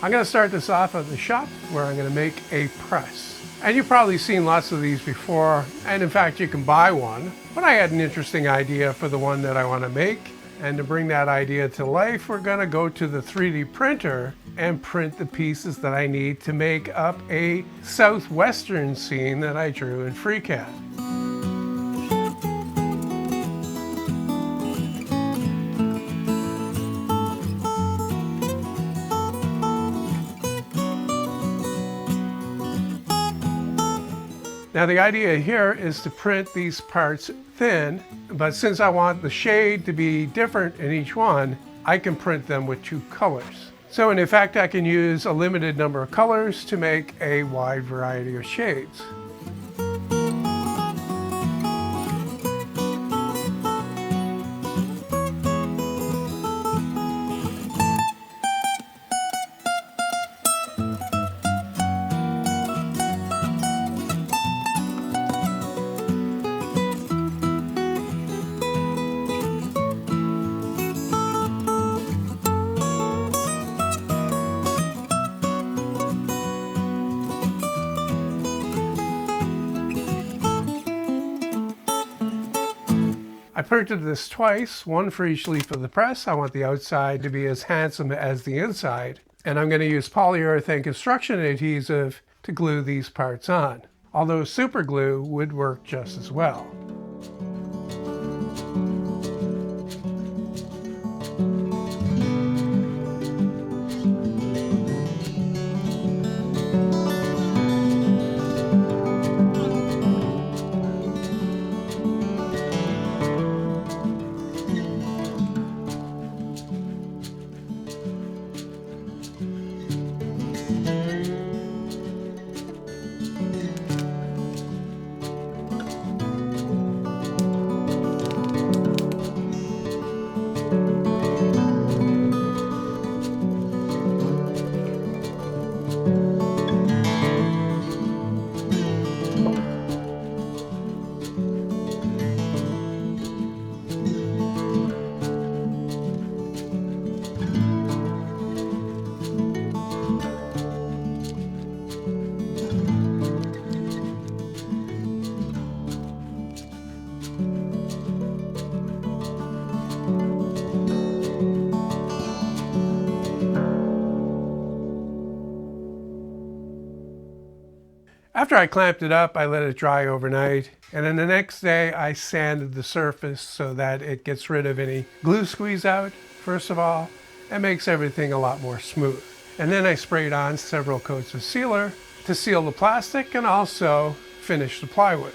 I'm going to start this off at the shop where I'm going to make a press. And you've probably seen lots of these before, and in fact you can buy one. But I had an interesting idea for the one that I want to make. And to bring that idea to life, we're going to go to the 3D printer and print the pieces that I need to make up a southwestern scene that I drew in FreeCad. Now the idea here is to print these parts thin, but since I want the shade to be different in each one, I can print them with 2 colors. So in effect, I can use a limited number of colors to make a wide variety of shades. I printed this twice, one for each leaf of the press. I want the outside to be as handsome as the inside. And I'm going to use polyurethane construction adhesive to glue these parts on. Although super glue would work just as well. After I clamped it up, I let it dry overnight, and then the next day I sanded the surface so that it gets rid of any glue squeeze out, first of all, and makes everything a lot more smooth. And then I sprayed on several coats of sealer to seal the plastic and also finish the plywood.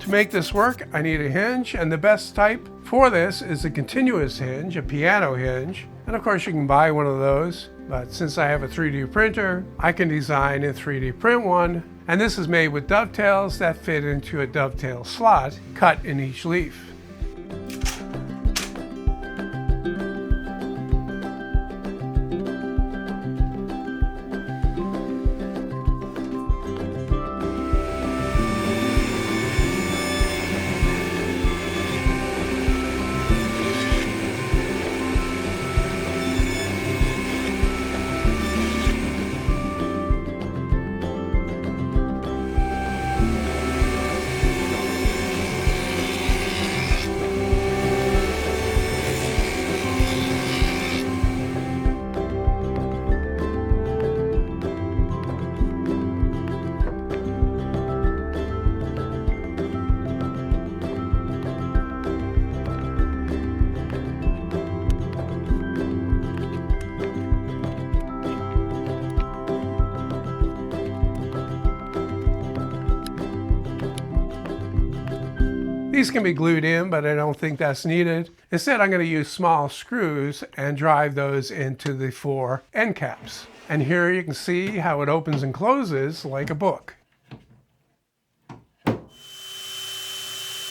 To make this work, I need a hinge, and the best type for this is a continuous hinge, a piano hinge. And of course you can buy one of those, but since I have a 3D printer, I can design and 3D print one. And this is made with dovetails that fit into a dovetail slot cut in each leaf. These can be glued in, but I don't think that's needed. Instead, I'm going to use small screws and drive those into the 4 end caps. And here you can see how it opens and closes like a book.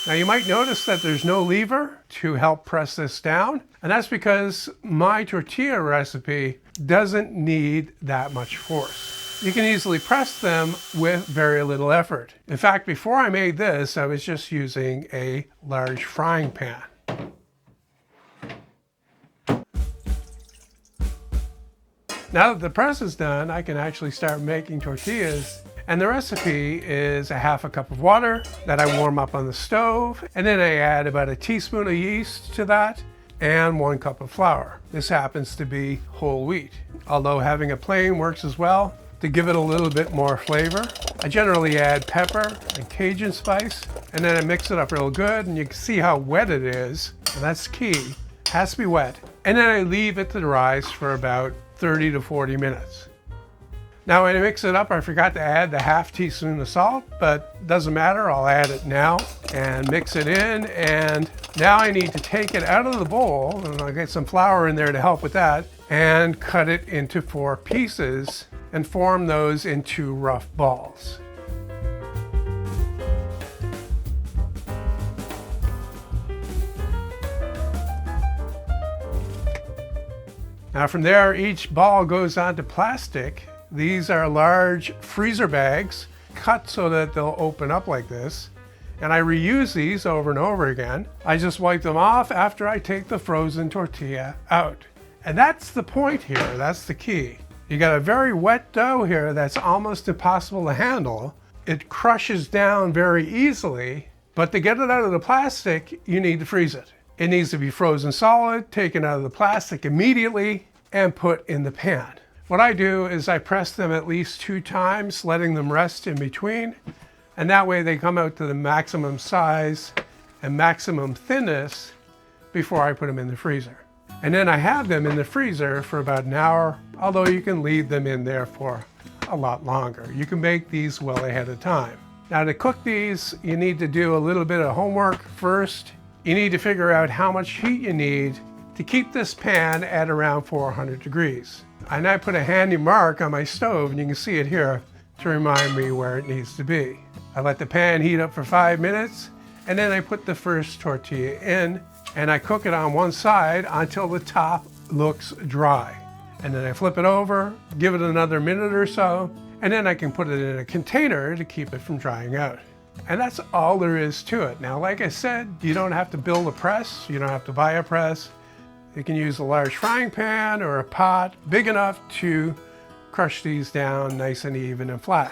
Now you might notice that there's no lever to help press this down, and that's because my tortilla recipe doesn't need that much force. You can easily press them with very little effort. In fact, before I made this, I was just using a large frying pan. Now that the press is done, I can actually start making tortillas. And the recipe is 1/2 cup of water that I warm up on the stove. And then I add about a teaspoon of yeast to that and 1 cup of flour. This happens to be whole wheat, although having a plain works as well to give it a little bit more flavor. I generally add pepper and Cajun spice, and then I mix it up real good, and you can see how wet it is. And that's key, it has to be wet. And then I leave it to rise for about 30 to 40 minutes. Now when I mix it up, I forgot to add the 1/2 teaspoon of salt, but doesn't matter, I'll add it now and mix it in. And now I need to take it out of the bowl, and I'll get some flour in there to help with that, and cut it into 4 pieces and form those into rough balls. Now from there, each ball goes onto plastic. These are large freezer bags cut so that they'll open up like this. And I reuse these over and over again. I just wipe them off after I take the frozen tortilla out. And that's the point here, that's the key. You got a very wet dough here that's almost impossible to handle. It crushes down very easily, but to get it out of the plastic, you need to freeze it. It needs to be frozen solid, taken out of the plastic immediately, and put in the pan. What I do is I press them at least 2 times, letting them rest in between, and that way they come out to the maximum size and maximum thinness before I put them in the freezer. And then I have them in the freezer for about an hour, although you can leave them in there for a lot longer. You can make these well ahead of time. Now to cook these, you need to do a little bit of homework first. You need to figure out how much heat you need to keep this pan at around 400 degrees. And I put a handy mark on my stove, and you can see it here to remind me where it needs to be. I let the pan heat up for 5 minutes, and then I put the first tortilla in, and I cook it on one side until the top looks dry. And then I flip it over, give it another minute or so, and then I can put it in a container to keep it from drying out. And that's all there is to it. Now, like I said, you don't have to build a press, you don't have to buy a press. You can use a large frying pan or a pot big enough to crush these down nice and even and flat.